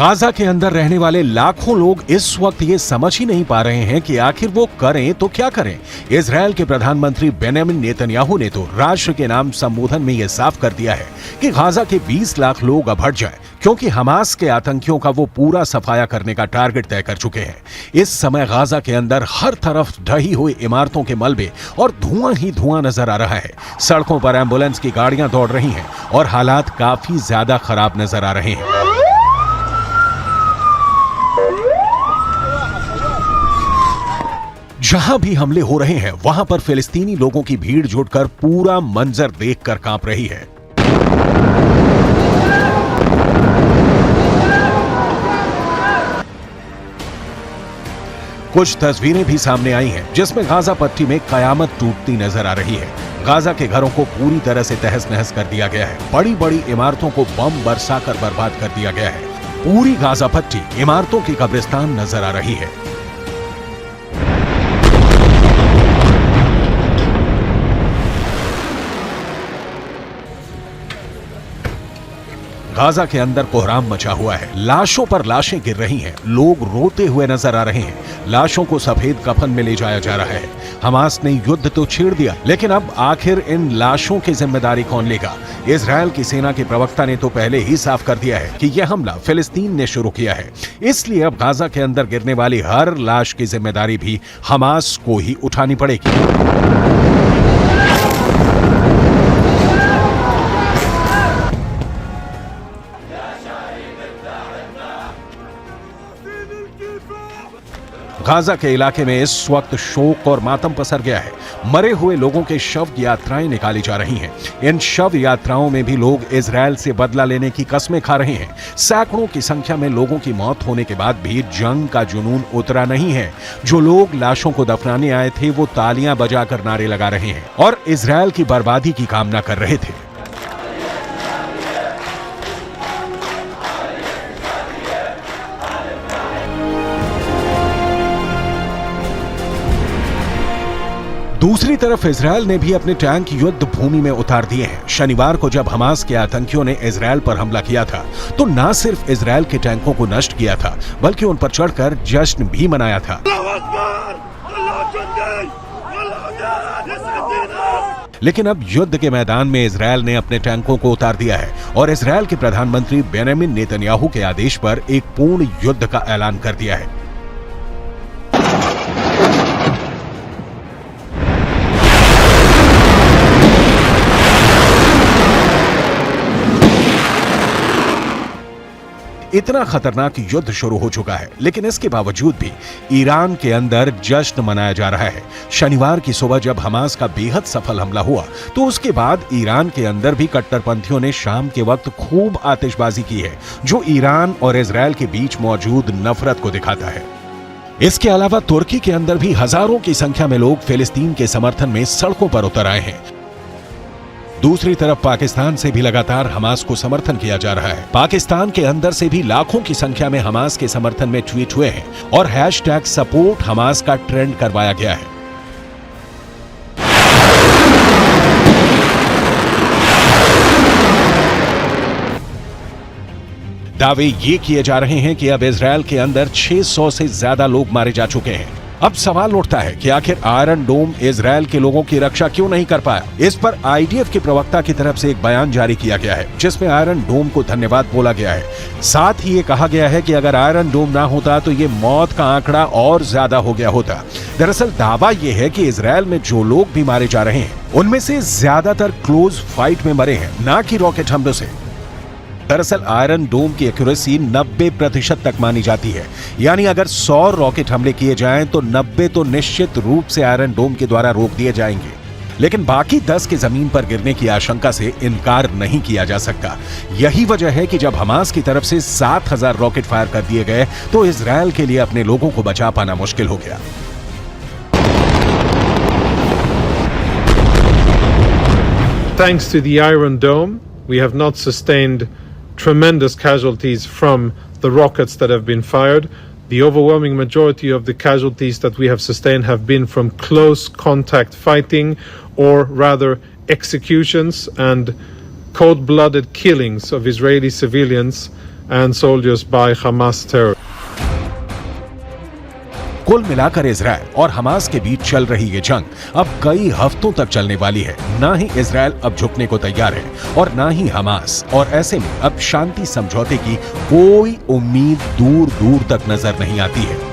Gaza के अंदर रहने वाले लाखों लोग इस वक्त ये समझ ही नहीं पा रहे हैं कि आखिर वो करें तो क्या करें। इजरायल के प्रधानमंत्री बेंजामिन नेतन्याहू ने तो राष्ट्र के नाम संबोधन में यह साफ कर दिया है कि गाजा के 20 लाख लोग अब हट जाएं, क्योंकि हमास के आतंकियों का वो पूरा सफाया करने का टारगेट तय कर चुके हैं। इस समय गाजा के अंदर हर तरफ ढही हुई इमारतों के मलबे और धुआं ही धुआं नजर आ रहा है। सड़कों पर एम्बुलेंस की गाड़ियां दौड़ रही हैं और हालात काफी ज्यादा खराब नजर आ रहे हैं। जहां भी हमले हो रहे हैं वहां पर फिलिस्तीनी लोगों की भीड़ जुटकर पूरा मंजर देखकर कांप रही है। कुछ तस्वीरें भी सामने आई हैं जिसमें गाजा पट्टी में कयामत टूटती नजर आ रही है। गाजा के घरों को पूरी तरह से तहस नहस कर दिया गया है। बड़ी बड़ी इमारतों को बम बरसाकर बर्बाद कर दिया गया है। पूरी गाजा पट्टी इमारतों की कब्रिस्तान नजर आ रही है। गाजा के अंदर कोहराम मचा हुआ है। लाशों पर लाशें गिर रही हैं। लोग रोते हुए नजर आ रहे हैं। लाशों को सफेद कफन में ले जाया जा रहा है। हमास ने युद्ध तो छेड़ दिया, लेकिन अब आखिर इन लाशों की जिम्मेदारी कौन लेगा? इजरायल की सेना के प्रवक्ता ने तो पहले ही साफ कर दिया है कि यह हमला फिलिस्तीन ने शुरू किया है, इसलिए अब गाजा के अंदर गिरने वाली हर लाश की जिम्मेदारी भी हमास को ही उठानी पड़ेगी। गाजा के इलाके में इस वक्त शोक और मातम पसर गया है। मरे हुए लोगों के शव यात्राएं निकाली जा रही हैं। इन शव यात्राओं में भी लोग इजरायल से बदला लेने की कस्में खा रहे हैं। सैकड़ों की संख्या में लोगों की मौत होने के बाद भी जंग का जुनून उतरा नहीं है। जो लोग लाशों को दफनाने आए थे वो तालियां बजाकर नारे लगा रहे हैं और इजरायल की बर्बादी की कामना कर रहे थे। दूसरी तरफ इजरायल ने भी अपने टैंक युद्ध भूमि में उतार दिए हैं। शनिवार को जब हमास के आतंकियों ने इजरायल पर हमला किया था तो न सिर्फ इजरायल के टैंकों को नष्ट किया था, बल्कि उन पर चढ़कर जश्न भी मनाया था। लेकिन अब युद्ध के मैदान में इजरायल ने अपने टैंकों को उतार दिया है और इजरायल के प्रधानमंत्री बेंजामिन नेतन्याहू के आदेश पर एक पूर्ण युद्ध का ऐलान कर दिया है। इतना खतरनाक युद्ध शुरू हो चुका है, लेकिन इसके बावजूद भी ईरान के अंदर जश्न मनाया जा रहा है। शनिवार की सुबह जब हमास का बेहद सफल हमला हुआ तो उसके बाद ईरान के अंदर भी कट्टरपंथियों ने शाम के वक्त खूब आतिशबाजी की है, जो ईरान और इजरायल के बीच मौजूद नफरत को दिखाता है। इसके अलावा तुर्की के अंदर भी हजारों की संख्या में लोग फिलिस्तीन के समर्थन में सड़कों पर उतर आए हैं। दूसरी तरफ पाकिस्तान से भी लगातार हमास को समर्थन किया जा रहा है। पाकिस्तान के अंदर से भी लाखों की संख्या में हमास के समर्थन में ट्वीट हुए हैं और हैशटैग सपोर्ट हमास का ट्रेंड करवाया गया है। दावे ये किए जा रहे हैं कि अब इजरायल के अंदर 600 से ज्यादा लोग मारे जा चुके हैं। अब सवाल उठता है कि आखिर आयरन डोम इजरायल के लोगों की रक्षा क्यों नहीं कर पाया। इस पर आईडीएफ के प्रवक्ता की तरफ से एक बयान जारी किया गया है जिसमें आयरन डोम को धन्यवाद बोला गया है। साथ ही ये कहा गया है कि अगर आयरन डोम ना होता तो ये मौत का आंकड़ा और ज्यादा हो गया होता। दरअसल दावा यह है कि इजरायल में जो लोग भी मारे जा रहे हैं उनमें से ज्यादातर क्लोज फाइट में मरे हैं, ना कि रॉकेट हमलों से। दरअसल आयरन डोम की एक्यूरेसी 90% तक मानी जाती है, यानी अगर 100 रॉकेट हमले किए जाएं तो 90 तो निश्चित रूप से आयरन डोम के द्वारा रोक दिए जाएंगे, लेकिन बाकी 10 के जमीन पर गिरने की आशंका से इनकार नहीं किया जा सकता। यही वजह है कि जब हमास की तरफ से 7000 रॉकेट फायर कर दिए गए तो इजरायल के लिए अपने लोगों को बचा पाना मुश्किल हो गया। Thanks to the Iron Dome, we have not sustained tremendous casualties from the rockets that have been fired. The overwhelming majority of the casualties that we have sustained have been from close contact fighting, or rather executions and cold-blooded killings of Israeli civilians and soldiers by Hamas terror. कुल मिलाकर Israel और Hamas के बीच चल रही ये जंग अब कई हफ्तों तक चलने वाली है। ना ही इजरायल अब झुकने को तैयार है और ना ही हमास, और ऐसे में अब शांति समझौते की कोई उम्मीद दूर दूर तक नजर नहीं आती है।